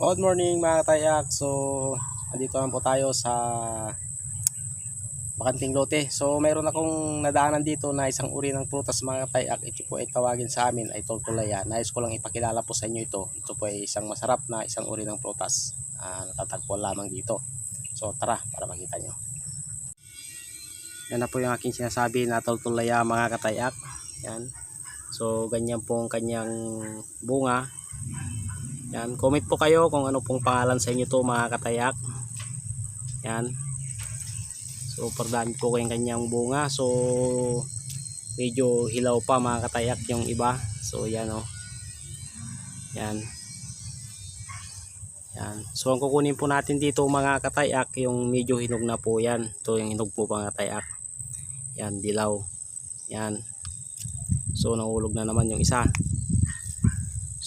Good morning mga tayak. So, andito naman po tayo sa bakanting lote. So, mayroon akong nadaanan dito na isang uri ng prutas mga tayak. Ito po ay tawagin sa amin ay toltolaya. Nais ko lang ipakilala po sa inyo ito. Ito po ay isang masarap na isang uri ng prutas. Natatagpo lamang dito. So, tara para makita nyo. Yan na po yung aking sinasabi na toltolaya mga katayak. Yan. So, ganyan po ang kanyang bunga. Yan, comment po kayo kung ano pong pangalan sa inyo to mga katayak. Yan. So, pardami po kayong kanyang bunga. So, medyo hilaw pa mga katayak yung iba. So, yan o. Yan. Yan. So, ang kukunin po natin dito mga katayak, yung medyo hinog na po yan. Ito yung hinog po mga katayak. Yan, dilaw. Yan. So, nahulog na naman yung isa.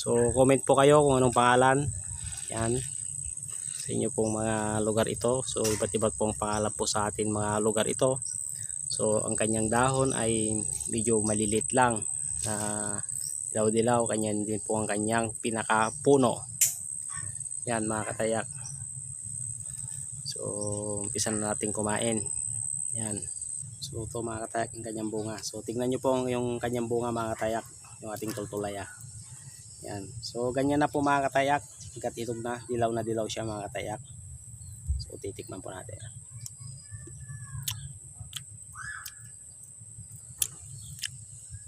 So, comment po kayo kung anong pangalan. Yan. Sa inyo pong mga lugar ito. So, iba't iba't pong pangalan po sa atin mga lugar ito. So, ang kanyang dahon ay medyo malilit lang. Dilaw-dilaw. Kanyan din po ang kanyang pinakapuno. Yan mga katayak. So, umpisa na natin kumain. Yan. So, ito mga katayak yung kanyang bunga. So, tingnan nyo po yung kanyang bunga mga katayak. Yung ating toltolaya. Yan. So, ganyan na po mga katayak. Hanggat itog na, dilaw siya mga katayak. So, titikman po natin.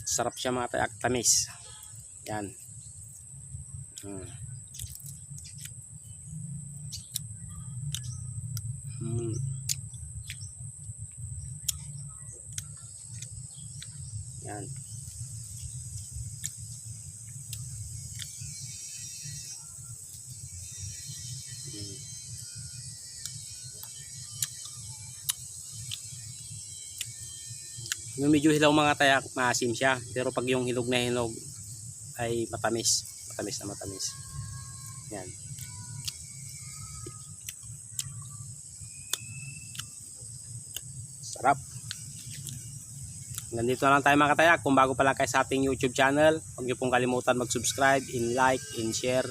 Sarap siya mga katayak, tamis. Yan. Yan. Yung medyo hilaw mga tayak, maasim siya. Pero pag yung hinog na hinog ay matamis. Matamis na matamis. Yan. Sarap. Nandito na lang tayo mga katayak. Kung bago pa lang kayo sa ating YouTube channel, huwag niyo pong kalimutan mag-subscribe, like, share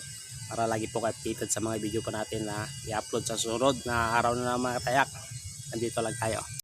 para lagi po kayo updated sa mga video po natin na i-upload sa susunod na araw na mga katayak. Nandito lang tayo.